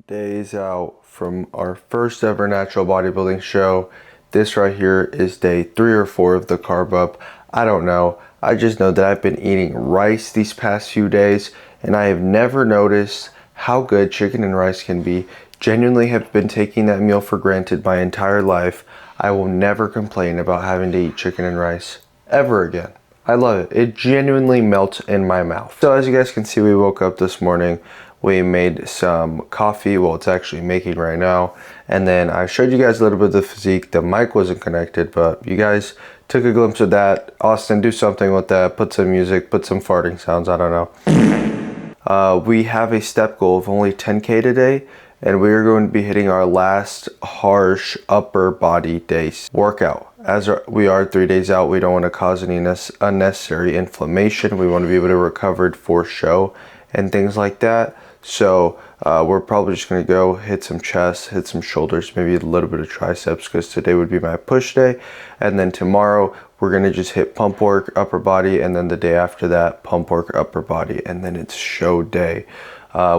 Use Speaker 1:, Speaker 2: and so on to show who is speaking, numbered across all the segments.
Speaker 1: Days out from our first ever natural bodybuilding show. This right here is day 3 or 4 of the carb up. I don't know. I just know that I've been eating rice these past few days and I have never noticed how good chicken and rice can be. Genuinely have been taking that meal for granted my entire life. I will never complain about having to eat chicken and rice ever again. I love it. It genuinely melts in my mouth. So as you guys can see, we woke up this morning. We made some coffee. Well, it's actually making right now. And then I showed you guys a little bit of the physique. The mic wasn't connected, but you guys took a glimpse of that. Austin, do something with that. Put some music, put some farting sounds. I don't know. We have a step goal of only 10K today. And we are going to be hitting our last harsh upper body day workout. As we are 3 days out, we don't want to cause any unnecessary inflammation. We want to be able to recover for show and things like that. So we're probably just going to go hit some chest, hit some shoulders, maybe a little bit of triceps, because today would be my push day. And then tomorrow we're going to just hit pump work, upper body, and then the day after that, pump work, upper body, and then it's show day.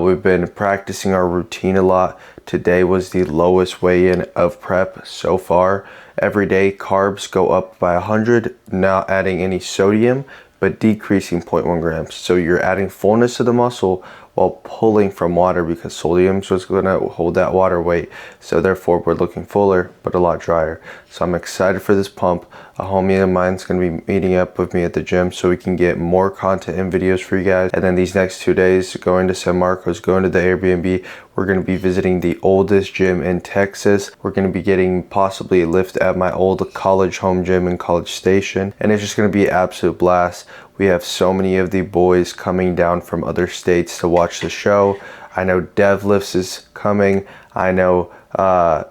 Speaker 1: We've been practicing our routine a lot. Today was the lowest weigh-in of prep so far. Every day carbs go up by 100, not adding any sodium, but decreasing 0.1 grams. So you're adding fullness to the muscle while pulling from water, because sodium is going to hold that water weight. So therefore we're looking fuller, but a lot drier. So I'm excited for this pump. A homie of mine's going to be meeting up with me at the gym so we can get more content and videos for you guys. And then these next 2 days, going to San Marcos, going to the Airbnb, we're going to be visiting the oldest gym in Texas. We're going to be getting possibly a lift at my old college home gym in College Station. And it's just going to be an absolute blast. We have so many of the boys coming down from other states to watch the show. I know Devlifts is coming. I know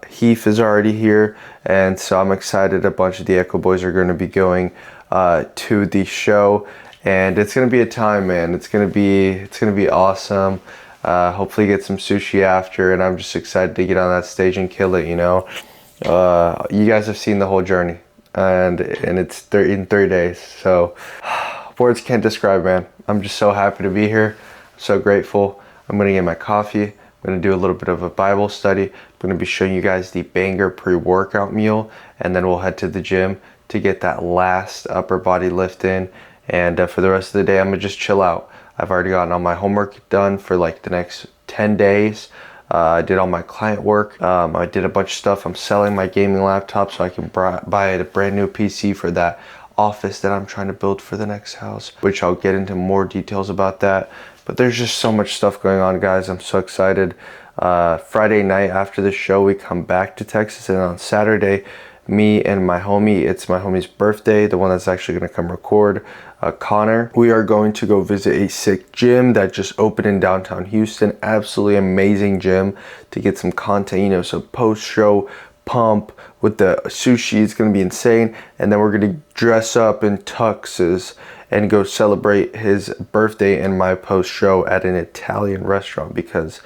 Speaker 1: Heath is already here. And so I'm excited. A bunch of the Echo Boys are going to be going to the show. And it's going to be a time, man. It's going to be awesome. Hopefully get some sushi after. And I'm just excited to get on that stage and kill it, you know. You guys have seen the whole journey. And it's in 3 days. So words can't describe, man. I'm just so happy to be here. I'm so grateful. I'm gonna get my coffee. I'm gonna do a little bit of a Bible study. I'm gonna be showing you guys the banger pre-workout meal, and then we'll head to the gym to get that last upper body lift in. And for the rest of the day, I'm gonna just chill out. I've already gotten all my homework done for like the next 10 days. I did all my client work. I did a bunch of stuff. I'm selling my gaming laptop so I can buy a brand new PC for that office that I'm trying to build for the next house, which I'll get into more details about that. But there's just so much stuff going on, guys. I'm so excited. Friday night after the show, we come back to Texas, and on Saturday, me and my homie, it's my homie's birthday, the one that's actually going to come record, Connor. We are going to go visit a sick gym that just opened in downtown Houston. Absolutely amazing gym to get some content, you know, so post-show pump with the sushi is going to be insane. And then we're going to dress up in tuxes and go celebrate his birthday and my post-show at an Italian restaurant, because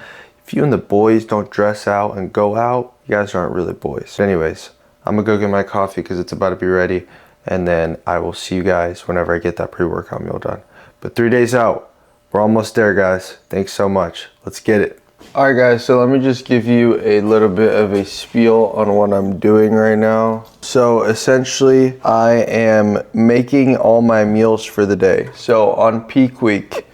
Speaker 1: if you and the boys don't dress out and go out, you guys aren't really boys. Anyways, I'm gonna go get my coffee because it's about to be ready, and then I will see you guys whenever I get that pre-workout meal done. But 3 days out, we're almost there, guys. Thanks so much. Let's get it. All right, guys, so let me just give you a little bit of a spiel on what I'm doing right now. So essentially, I am making all my meals for the day. So on peak week,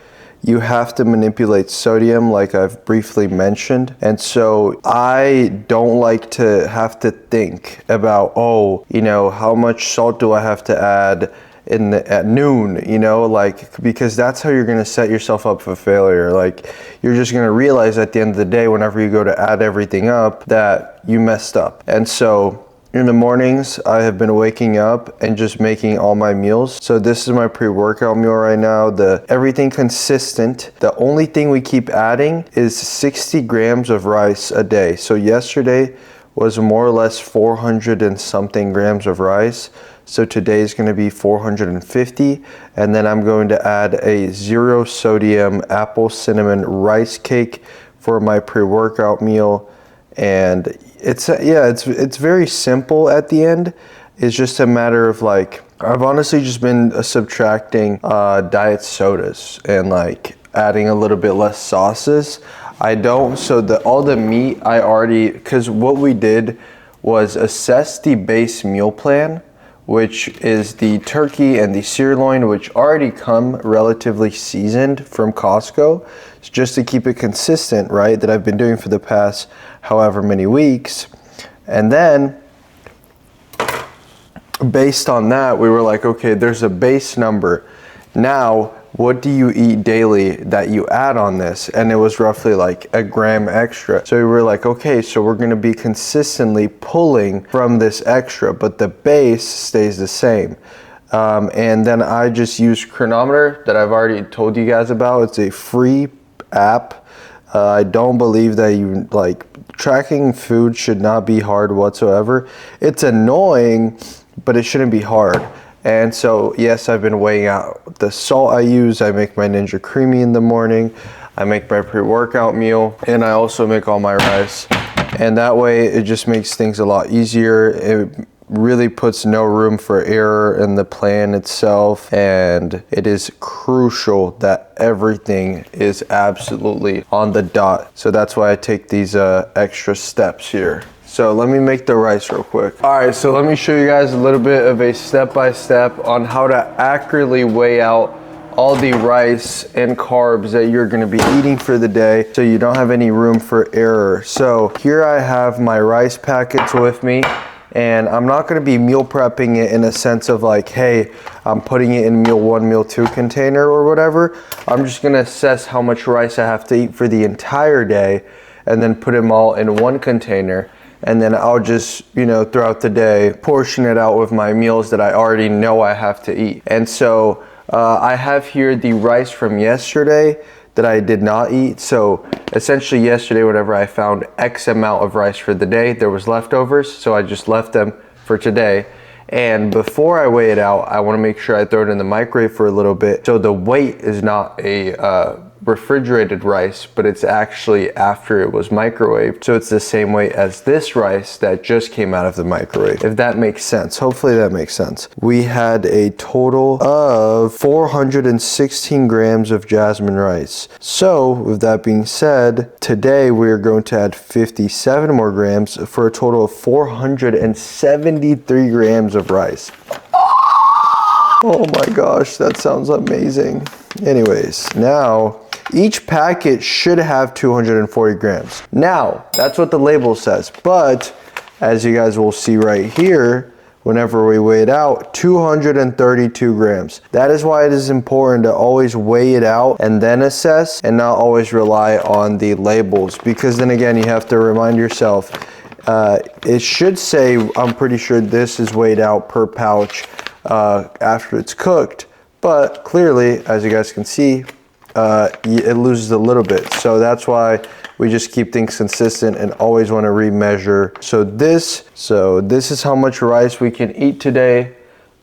Speaker 1: you have to manipulate sodium, like I've briefly mentioned. And so I don't like to have to think about, oh, you know, how much salt do I have to add at noon, you know, like, because that's how you're going to set yourself up for failure. Like, you're just going to realize at the end of the day, whenever you go to add everything up, that you messed up. And so in the mornings, I have been waking up and just making all my meals. So this is my pre-workout meal right now. Everything consistent. The only thing we keep adding is 60 grams of rice a day. So yesterday was more or less 400 and something grams of rice. So today is going to be 450, and then I'm going to add a 0 sodium apple cinnamon rice cake for my pre-workout meal. And it's very simple at the end. It's just a matter of like, I've honestly just been subtracting diet sodas and like adding a little bit less sauces. I don't, so all the meat I already, because what we did was assess the base meal plan, which is the turkey and the sirloin, which already come relatively seasoned from Costco, just to keep it consistent, right, that I've been doing for the past however many weeks. And then based on that, we were like, okay, there's a base number. Now, what do you eat daily that you add on this? And it was roughly like a gram extra. So we were like, okay, so we're gonna be consistently pulling from this extra, but the base stays the same. And then I just use Cronometer that I've already told you guys about. It's a free app. I don't believe that you, like, tracking food should not be hard whatsoever. It's annoying, but it shouldn't be hard. And so, yes, I've been weighing out the salt I use. I make my Ninja Creamy in the morning. I make my pre-workout meal, and I also make all my rice. And that way, it just makes things a lot easier. It really puts no room for error in the plan itself. And it is crucial that everything is absolutely on the dot. So that's why I take these extra steps here. So let me make the rice real quick. All right, so let me show you guys a little bit of a step-by-step on how to accurately weigh out all the rice and carbs that you're gonna be eating for the day so you don't have any room for error. So here I have my rice packets with me, and I'm not gonna be meal prepping it in a sense of like, hey, I'm putting it in meal 1, meal 2 container or whatever. I'm just gonna assess how much rice I have to eat for the entire day and then put them all in one container. And then I'll just, you know, throughout the day, portion it out with my meals that I already know I have to eat. And so I have here the rice from yesterday that I did not eat. So essentially yesterday, whenever I found X amount of rice for the day, there was leftovers. So I just left them for today. And before I weigh it out, I want to make sure I throw it in the microwave for a little bit. So the weight is not a refrigerated rice, but it's actually after it was microwaved. So it's the same weight as this rice that just came out of the microwave, if that makes sense. Hopefully that makes sense. We had a total of 416 grams of jasmine rice. So with that being said, today we're going to add 57 more grams for a total of 473 grams of rice. Oh my gosh, that sounds amazing. Anyways, now each packet should have 240 grams. Now, that's what the label says, but as you guys will see right here, whenever we weigh it out, 232 grams. That is why it is important to always weigh it out and then assess, and not always rely on the labels, because then again, you have to remind yourself, it should say, I'm pretty sure this is weighed out per pouch after it's cooked, but clearly, as you guys can see, it loses a little bit. So that's why we just keep things consistent and always want to remeasure. So this is how much rice we can eat today.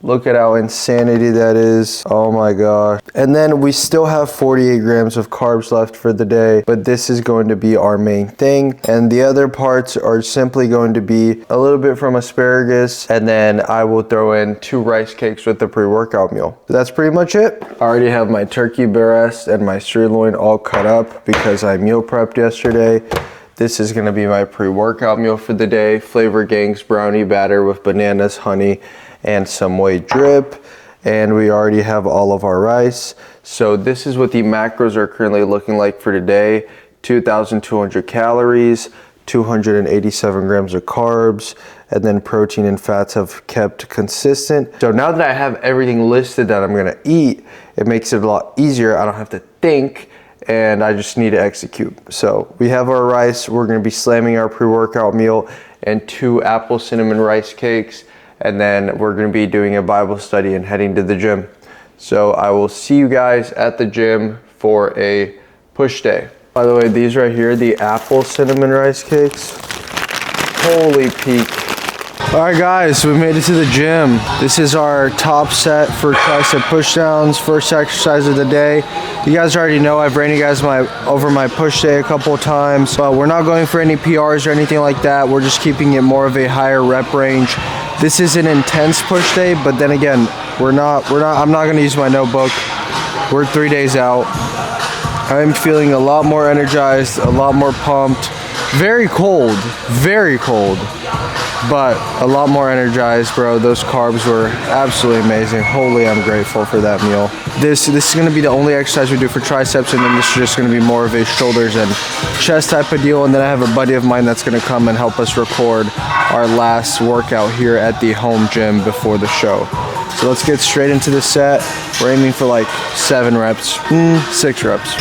Speaker 1: Look at how insanity that is. Oh my gosh. And then we still have 48 grams of carbs left for the day, but this is going to be our main thing. And the other parts are simply going to be a little bit from asparagus, and then I will throw in 2 rice cakes with the pre-workout meal. So that's pretty much it. I already have my turkey breast and my sirloin all cut up because I meal prepped yesterday. This is gonna be my pre-workout meal for the day. Flavor Gangs brownie batter with bananas, honey, and some whey drip. And we already have all of our rice. So this is what the macros are currently looking like for today. 2,200 calories, 287 grams of carbs, and then protein and fats have kept consistent. So now that I have everything listed that I'm gonna eat, it makes it a lot easier. I don't have to think, and I just need to execute. So we have our rice. We're gonna be slamming our pre-workout meal and 2 apple cinnamon rice cakes. And then we're gonna be doing a Bible study and heading to the gym. So I will see you guys at the gym for a push day. By the way, these right here, the apple cinnamon rice cakes. Holy peak. All right guys, we made it to the gym. This is our top set for tricep pushdowns, first exercise of the day. You guys already know I've ran you guys over my push day a couple of times, but we're not going for any PRs or anything like that. We're just keeping it more of a higher rep range. This is an intense push day, but then again, I'm not gonna use my notebook. We're 3 days out. I'm feeling a lot more energized, a lot more pumped. Very cold, but a lot more energized, bro. Those carbs were absolutely amazing. Holy, I'm grateful for that meal. This is gonna be the only exercise we do for triceps, and then this is just gonna be more of a shoulders and chest type of deal. And then I have a buddy of mine that's gonna come and help us record our last workout here at the home gym before the show. So let's get straight into the set. We're aiming for like 7 reps, 6 reps.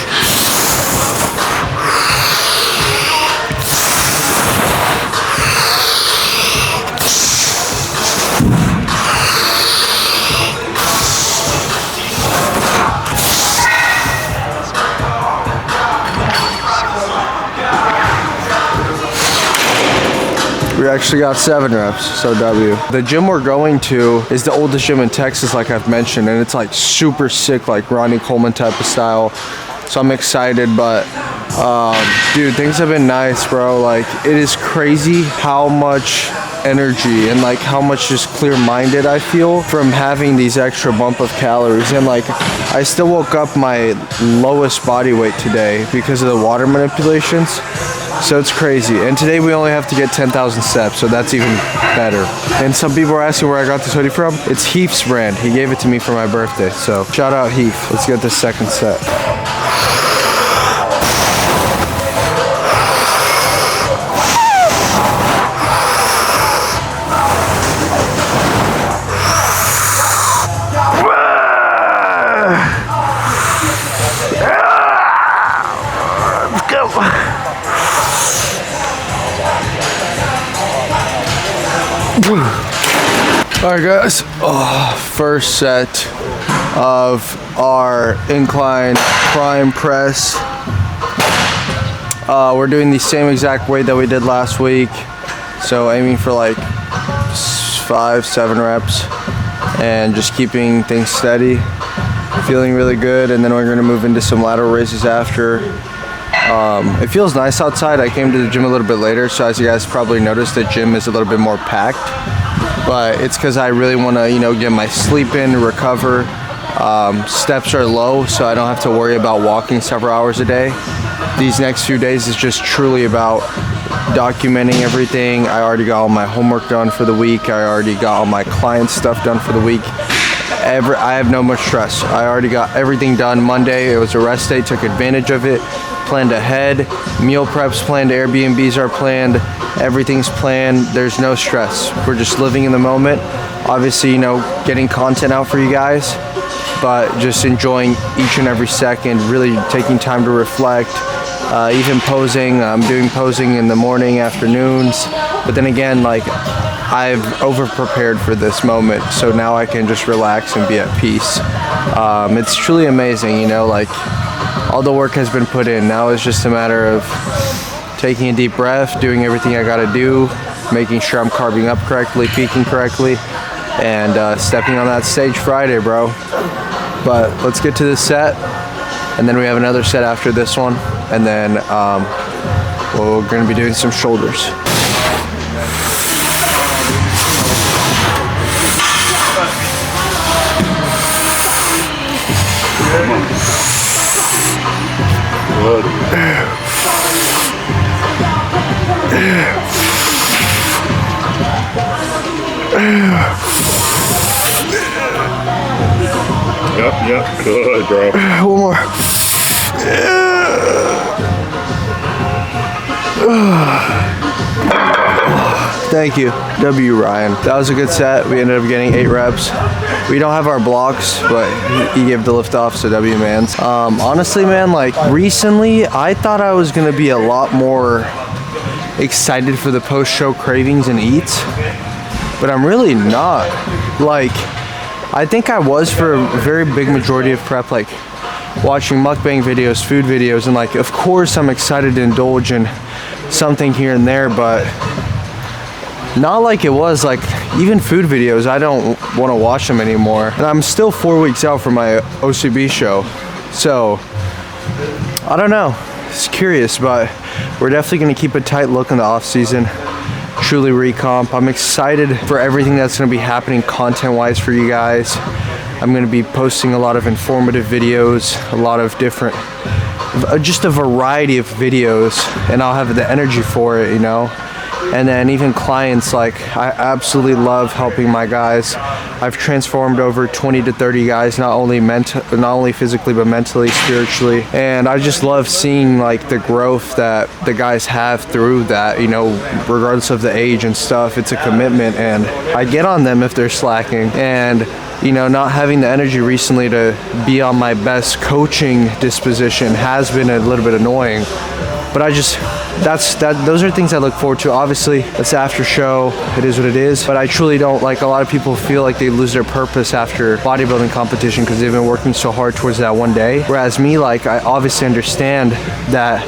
Speaker 1: We actually got 7 reps, so W. The gym we're going to is the oldest gym in Texas, like I've mentioned, and it's like super sick, like Ronnie Coleman type of style. So I'm excited, but dude, things have been nice, bro. Like, it is crazy how much energy and like how much just clear-minded I feel from having these extra bump of calories. And like, I still woke up my lowest body weight today because of the water manipulations. So it's crazy. And today we only have to get 10,000 steps, so that's even better. And some people are asking where I got this hoodie from. It's Heath's brand. He gave it to me for my birthday. So shout out Heath. Let's get this second set. Let's go. Alright guys, first set of our incline prime press. We're doing the same exact weight that we did last week, so aiming for like 5-7 reps and just keeping things steady, feeling really good. And then we're going to move into some lateral raises after. It feels nice outside. I came to the gym a little bit later, so as you guys probably noticed, the gym is a little bit more packed, but it's because I really want to, you know, get my sleep in, recover. Steps are low, so I don't have to worry about walking several hours a day. These next few days is just truly about documenting everything. I already got all my homework done for the week. I already got all my client stuff done for the week. I have no much stress. I already got everything done Monday. It was a rest day, took advantage of it, planned ahead. Meal preps planned, Airbnbs are planned, everything's planned. There's no stress. We're just living in the moment. Obviously, you know, getting content out for you guys, but just enjoying each and every second, really taking time to reflect. Even posing, I'm doing posing in the morning, afternoons, but then again, like, I've over-prepared for this moment, so now I can just relax and be at peace. It's truly amazing, you know, like, all the work has been put in. Now it's just a matter of taking a deep breath, doing everything I gotta do, making sure I'm carbing up correctly, peaking correctly, and stepping on that stage Friday, bro. But let's get to this set, and then we have another set after this one, and then we're gonna be doing some shoulders.
Speaker 2: Yep, good, bro.
Speaker 1: One more. Thank you, W. Ryan. That was a good set. We ended up getting 8 reps. We don't have our blocks, but he gave the lift off, so W mans. Honestly, man, like recently, I thought I was gonna be a lot more excited for the post-show cravings and eats, but I'm really not. Like, I think I was for a very big majority of prep, like watching mukbang videos, food videos, and like, of course I'm excited to indulge in something here and there, but not like it was like even food videos. I don't want to watch them anymore, and I'm still 4 weeks out from my OCB show, so I don't know. It's curious, but we're definitely going to keep a tight look in the off season. Truly recomp. I'm excited for everything that's going to be happening content wise for you guys. I'm going to be posting a lot of informative videos, a lot of different
Speaker 3: just a variety of videos, and I'll have the energy for it, you know. And then even clients, like, I absolutely love helping my guys. I've transformed over 20 to 30 guys, not only physically, but mentally, spiritually. And I just love seeing like the growth that the guys have through that, you know, regardless of the age and stuff. It's a commitment, and I get on them if they're slacking. And you know, not having the energy recently to be on my best coaching disposition has been a little bit annoying. But those are things I look forward to. Obviously, it's after show, it is what it is. But I truly don't, like, a lot of people feel like they lose their purpose after bodybuilding competition because they've been working so hard towards that one day. Whereas me, like, I obviously understand that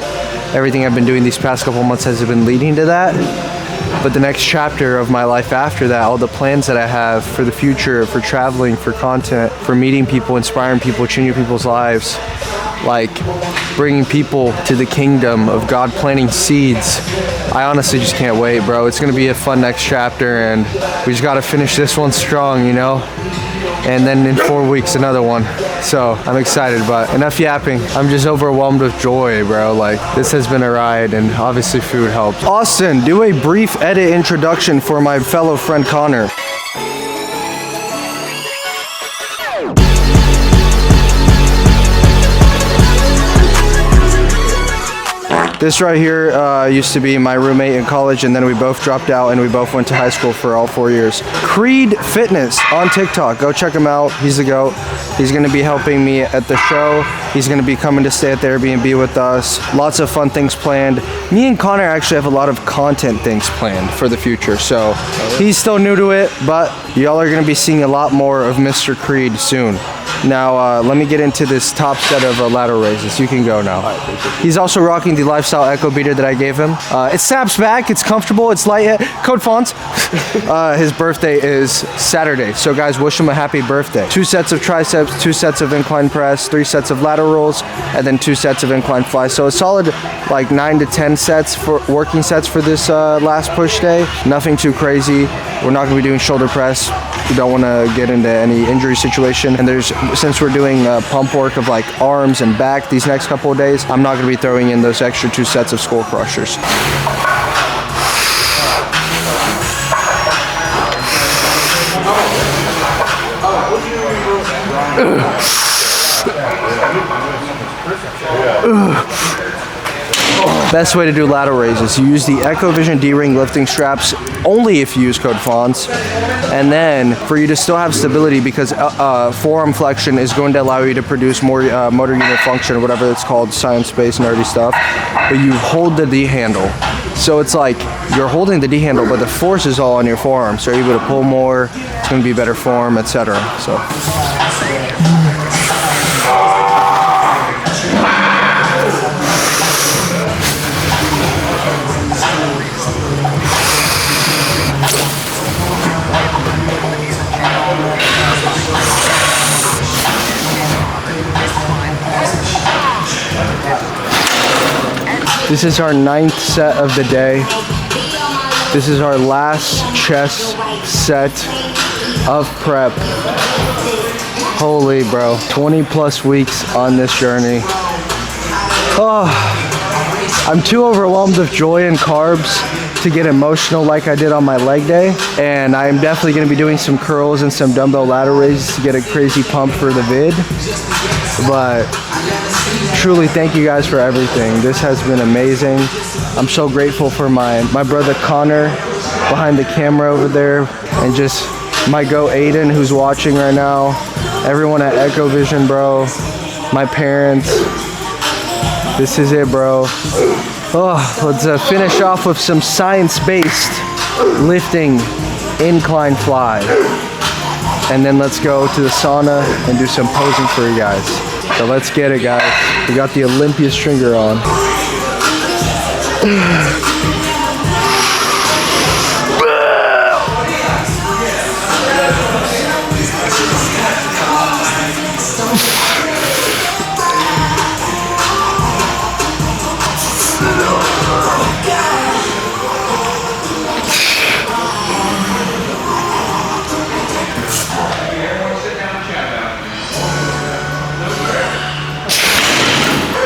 Speaker 3: everything I've been doing these past couple months has been leading to that. But the next chapter of my life after that, all the plans that I have for the future, for traveling, for content, for meeting people, inspiring people, changing people's lives, like bringing people to the kingdom of God, planting seeds. I honestly just can't wait, bro. It's gonna be a fun next chapter, and we just gotta finish this one strong, you know? And then in 4 weeks, another one. So I'm excited, but enough yapping. I'm just overwhelmed with joy, bro. Like, this has been a ride, and obviously food helps. Austin, do a brief edit introduction for my fellow friend Connor. This right here used to be my roommate in college, and then we both dropped out and we both went to high school for all 4 years. Creed Fitness on TikTok. Go check him out. He's the GOAT. He's going to be helping me at the show. He's going to be coming to stay at the Airbnb with us. Lots of fun things planned. Me and Connor actually have a lot of content things planned for the future. So he's still new to it, but y'all are going to be seeing a lot more of Mr. Creed soon. Now, let me get into this top set of lateral raises. You can go now. He's also rocking the Lifestyle Echo Beater that I gave him. It snaps back, it's comfortable, it's light. Code Fonts. His birthday is Saturday, so guys, wish him a happy birthday. 2 sets of triceps, 2 sets of incline press, 3 sets of laterals, and then 2 sets of incline fly. So a solid like 9 to 10 sets for working sets for this last push day. Nothing too crazy. We're not gonna be doing shoulder press. We don't want to get into any injury situation, and since we're doing pump work of like arms and back these next couple of days, I'm not going to be throwing in those extra 2 sets of skull crushers. Best way to do lateral raises, you use the EchoVision D-Ring lifting straps only if you use code FONTS. And then for you to still have stability, because forearm flexion is going to allow you to produce more motor unit function or whatever it's called, science-based nerdy stuff, but you hold the D handle. So it's like you're holding the D handle, but the force is all on your forearm. So you're able to pull more, it's going to be better form, etc. So. This is our 9th set of the day. This is our last chest set of prep. Holy bro, 20 plus weeks on this journey. Oh, I'm too overwhelmed with joy and carbs to get emotional like I did on my leg day. And I'm definitely gonna be doing some curls and some dumbbell lateral raises to get a crazy pump for the vid. But truly, thank you guys for everything. This has been amazing. I'm so grateful for my brother Connor behind the camera over there, and just my GOAT Aiden who's watching right now, everyone at EchoVision, bro, my parents. This is it, bro. Oh, let's finish off with some science-based lifting incline fly. And then let's go to the sauna and do some posing for you guys. So let's get it, guys. We got the Olympia stringer on.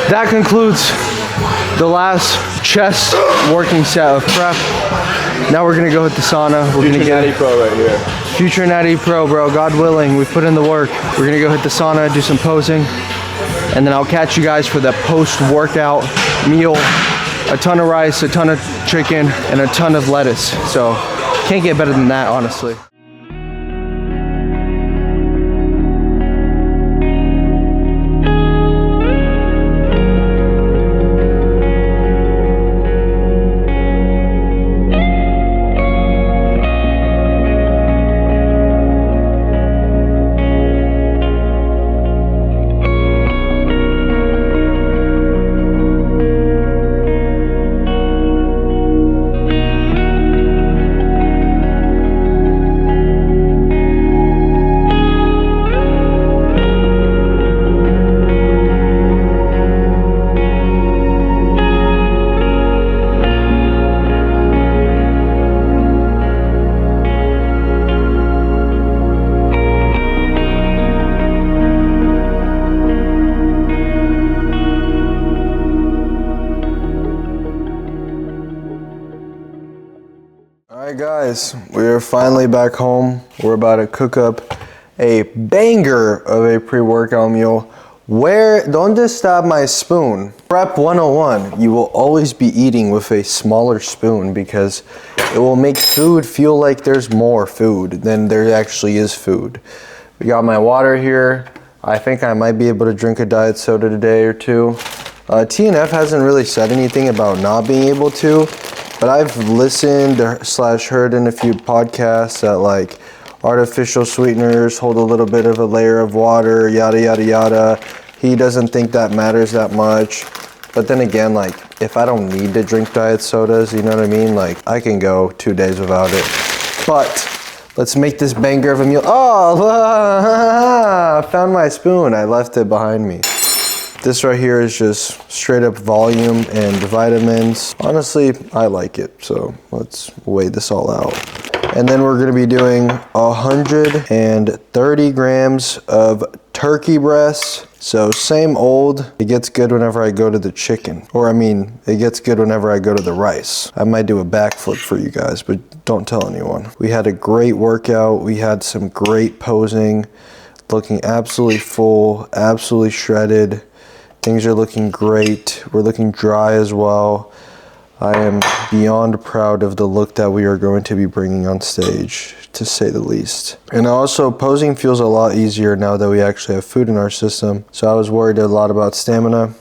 Speaker 3: that concludes the last chest working set of prep. Now we're gonna go hit the sauna. We're gonna get
Speaker 2: Natty Pro right here.
Speaker 3: Future Natty Pro, bro. God willing, we put in the work. We're gonna go hit the sauna, do some posing, and then I'll catch you guys for the post-workout meal. A ton of rice, a ton of chicken, and a ton of lettuce. So can't get better than that, honestly. Alright guys, we are finally back home. We're about to cook up a banger of a pre-workout meal. Don't disturb my spoon. Prep 101, you will always be eating with a smaller spoon because it will make food feel like there's more food than there actually is food. We got my water here. I think I might be able to drink a diet soda today or two. TNF hasn't really said anything about not being able to, but I've listened / heard in a few podcasts that like artificial sweeteners hold a little bit of a layer of water, yada, yada, yada. He doesn't think that matters that much. But then again, like if I don't need to drink diet sodas, you know what I mean? Like I can go 2 days without it. But let's make this banger of a meal. Oh, I found my spoon. I left it behind me. This right here is just straight up volume and vitamins. Honestly, I like it, so let's weigh this all out. And then we're gonna be doing 130 grams of turkey breast. So same old, it gets good whenever I go to the chicken. Or I mean, it gets good whenever I go to the rice. I might do a backflip for you guys, but don't tell anyone. We had a great workout. We had some great posing, looking absolutely full, absolutely shredded. Things are looking great. We're looking dry as well. I am beyond proud of the look that we are going to be bringing on stage, to say the least. And also, posing feels a lot easier now that we actually have food in our system. So I was worried a lot about stamina.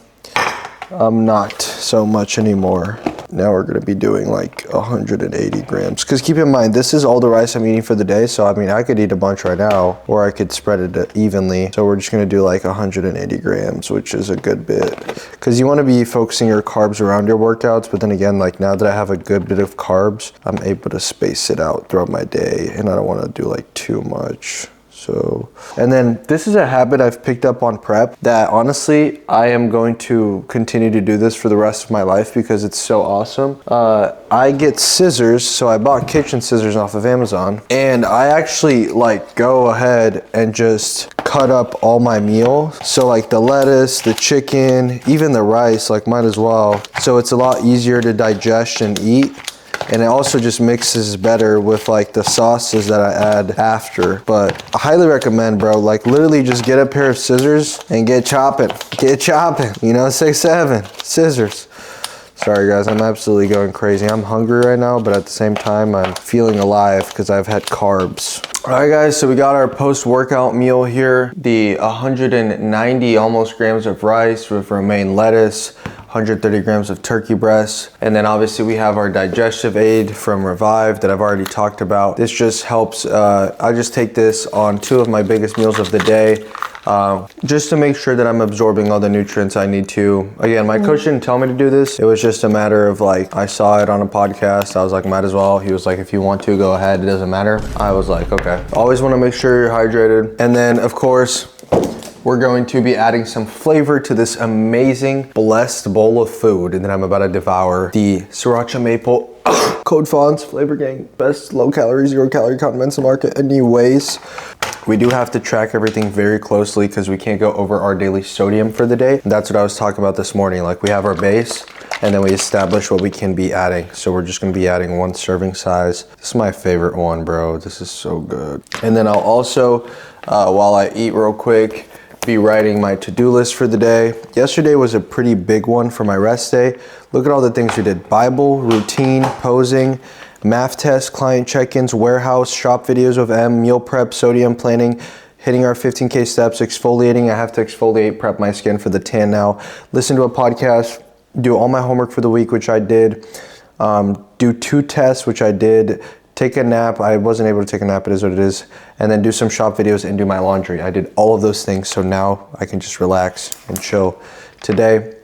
Speaker 3: I'm not so much anymore. Now we're gonna be doing like 180 grams. Cause keep in mind, this is all the rice I'm eating for the day. So I mean, I could eat a bunch right now or I could spread it evenly. So we're just gonna do like 180 grams, which is a good bit. Cause you wanna be focusing your carbs around your workouts. But then again, like now that I have a good bit of carbs, I'm able to space it out throughout my day and I don't wanna do like too much. So, and then this is a habit I've picked up on prep that honestly, I am going to continue to do this for the rest of my life because it's so awesome. I get scissors, so I bought kitchen scissors off of Amazon, and I actually like go ahead and just cut up all my meal. So like the lettuce, the chicken, even the rice, like might as well. So it's a lot easier to digest and eat. And it also just mixes better with like the sauces that I add after. But I highly recommend, bro, like literally just get a pair of scissors and get chopping, you know, 6'7", scissors. Sorry guys, I'm absolutely going crazy. I'm hungry right now, but at the same time, I'm feeling alive because I've had carbs. All right guys, so we got our post-workout meal here. The 190 almost grams of rice with romaine lettuce, 130 grams of turkey breast, and then obviously we have our digestive aid from Revive that I've already talked about. This just helps, I just take this on 2 of my biggest meals of the day, just to make sure that I'm absorbing all the nutrients I need to. Again, my coach didn't tell me to do this. It was just a matter of like, I saw it on a podcast. I was like, might as well. He was like, if you want to, go ahead. It doesn't matter. I was like, okay. Always want to make sure you're hydrated. And then of course, we're going to be adding some flavor to this amazing, blessed bowl of food. And then I'm about to devour the Sriracha Maple Code Fonz Flavor Gang. Best low calorie, 0 calorie condiments in the market anyways. We do have to track everything very closely because we can't go over our daily sodium for the day. That's what I was talking about this morning. Like we have our base and then we establish what we can be adding. So we're just gonna be adding 1 serving size. This is my favorite one, bro. This is so good. And then I'll also, while I eat real quick, be writing my to-do list for the day. Yesterday was a pretty big one for my rest day. Look at all the things we did. Bible, routine, posing, math test, client check-ins, warehouse, shop videos with M, meal prep, sodium planning, hitting our 15K steps, exfoliating. I have to exfoliate, prep my skin for the tan now. Listen to a podcast, do all my homework for the week, which I did. Do 2 tests, which I did. Take a nap. I wasn't able to take a nap, it is what it is. And then do some shop videos and do my laundry. I did all of those things, so now I can just relax and chill. Today,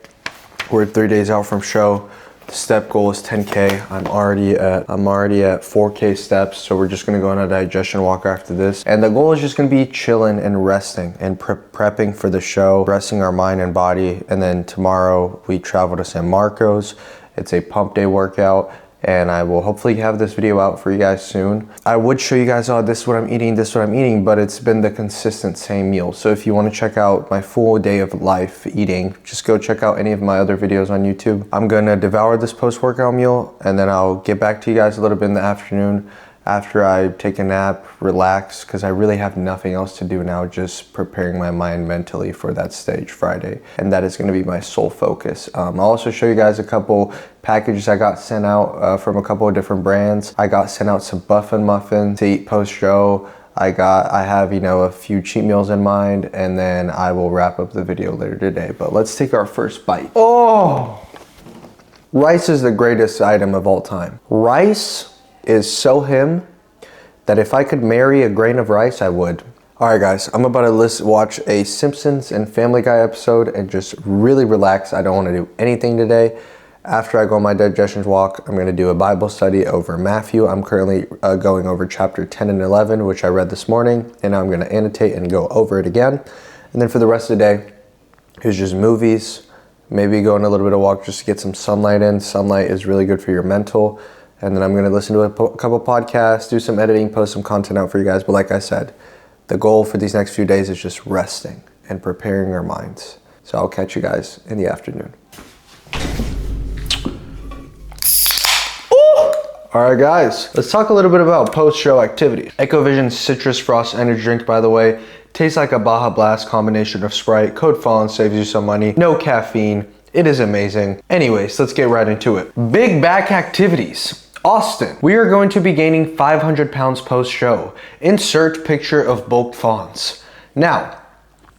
Speaker 3: we're 3 days out from show. The step goal is 10K. I'm already at 4K steps, so we're just gonna go on a digestion walk after this. And the goal is just gonna be chilling and resting and prepping for the show, resting our mind and body. And then tomorrow we travel to San Marcos. It's a pump day workout, and I will hopefully have this video out for you guys soon. I would show you guys, oh, this is what I'm eating, but it's been the consistent same meal. So if you want to check out my full day of life eating, just go check out any of my other videos on YouTube. I'm gonna devour this post-workout meal, and then I'll get back to you guys a little bit in the afternoon after I take a nap, relax, because I really have nothing else to do now, just preparing my mind mentally for that stage Friday. And that is gonna be my sole focus. I'll also show you guys a couple packages I got sent out from a couple of different brands. I got sent out some Buffin Muffin to eat post-show. I have, you know, a few cheat meals in mind, and then I will wrap up the video later today. But let's take our first bite. Oh! Rice is the greatest item of all time. Rice is so him that if I could marry a grain of rice, I would. All right, guys, I'm about to watch a Simpsons and Family Guy episode and just really relax. I don't want to do anything today. After I go on my digestion walk, I'm going to do a Bible study over Matthew. I'm currently going over chapter 10 and 11, which I read this morning, and I'm going to annotate and go over it again. And then for the rest of the day, it's just movies, maybe go on a little bit of walk just to get some sunlight in. Sunlight is really good for your mental. And then I'm going to listen to a couple podcasts, do some editing, post some content out for you guys. But like I said, the goal for these next few days is just resting and preparing our minds. So I'll catch you guys in the afternoon. All right, guys, let's talk a little bit about post-show activities. Ecovision Citrus Frost Energy Drink, by the way, tastes like a Baja Blast combination of Sprite. Code FALLEN saves you some money. No caffeine. It is amazing. Anyways, let's get right into it. Big back activities. Austin, we are going to be gaining 500 pounds post-show. Insert picture of bulk fawns. Now,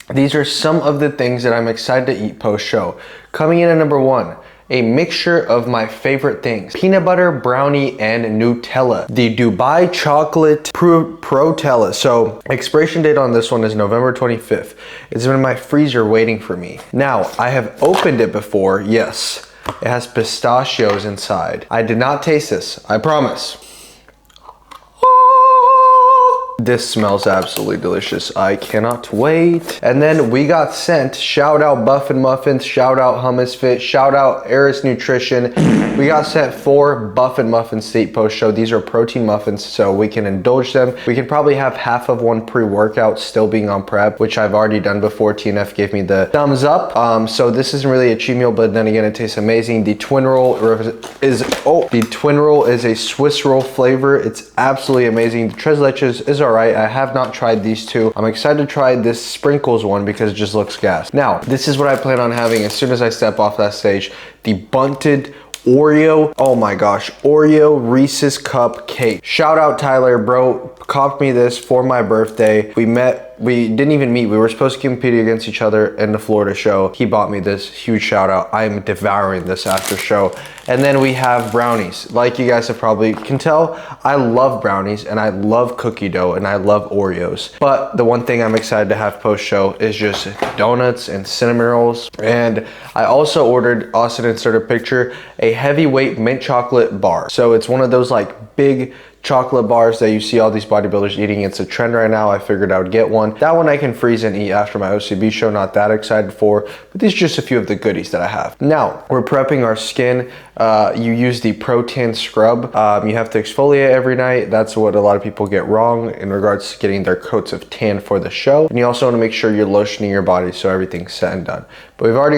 Speaker 3: these are some of the things that I'm excited to eat post-show. Coming in at number 1, a mixture of my favorite things: peanut butter, brownie, and Nutella. The Dubai Chocolate Protella. So expiration date on this one is November 25th. It's in my freezer waiting for me. Now, I have opened it before, yes. It has pistachios inside. I did not taste this, I promise. This smells absolutely delicious. I cannot wait. And then we got sent, shout out Buffin Muffins, shout out Hummus Fit, shout out Eris Nutrition. We got sent 4 Buffin Muffins to eat post-show. These are protein muffins, so we can indulge them. We can probably have half of one pre-workout still being on prep, which I've already done before. TNF gave me the thumbs up. So this isn't really a cheat meal, but then again, it tastes amazing. The twin roll is a Swiss roll flavor. It's absolutely amazing. The tres leches is alright. I have not tried these two. I'm excited to try this sprinkles one because it just looks gas. Now, this is what I plan on having as soon as I step off that stage. The bunted Oreo, oh my gosh, Oreo Reese's Cup Cake. Shout out Tyler, bro, copped me this for my birthday. We didn't even meet. We were supposed to compete against each other in the Florida show. He bought me this, huge shout out. I am devouring this after show. And then we have brownies. Like you guys have probably can tell, I love brownies and I love cookie dough and I love Oreos. But the one thing I'm excited to have post show is just donuts and cinnamon rolls. And I also ordered, Austin inserted a picture, a heavyweight mint chocolate bar. So it's one of those like big chocolate bars that you see all these bodybuilders eating. It's a trend right now. I figured I would get one. That one I can freeze and eat after my OCB show. Not that excited for, but these are just a few of the goodies that I have. Now, we're prepping our skin
Speaker 1: you use the Pro-Tan scrub. You have to exfoliate every night. That's what a lot of people get wrong in regards to getting their coats of tan for the show. And you also want to make sure you're lotioning your body so everything's set and done. But we've already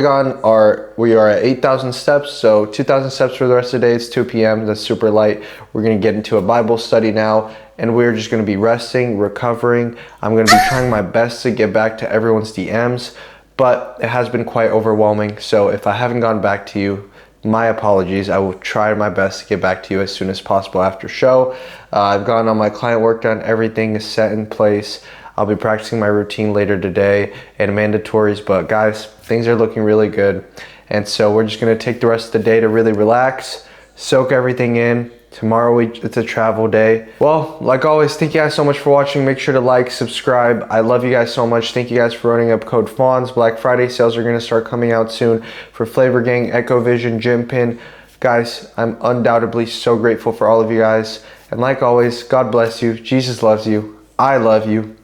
Speaker 1: we are at 8,000 steps, so 2,000 steps for the rest of the day. It's 2 p.m. That's super light. We're going to get into a Bible study now, and we're just going to be resting, recovering. I'm going to be trying my best to get back to everyone's DMs, but it has been quite overwhelming. So if I haven't gotten back to you, my apologies. I will try my best to get back to you as soon as possible after show. I've gotten all my client work done. Everything is set in place. I'll be practicing my routine later today and mandatories, but guys, things are looking really good. And so we're just gonna take the rest of the day to really relax, soak everything in. Tomorrow it's a travel day. Well, like always, thank you guys so much for watching. Make sure to like, subscribe. I love you guys so much. Thank you guys for running up code FAWNS. Black Friday sales are gonna start coming out soon for Flavor Gang, Echo Vision, Gym Pin. Guys, I'm undoubtedly so grateful for all of you guys. And like always, God bless you. Jesus loves you. I love you.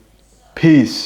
Speaker 1: Peace.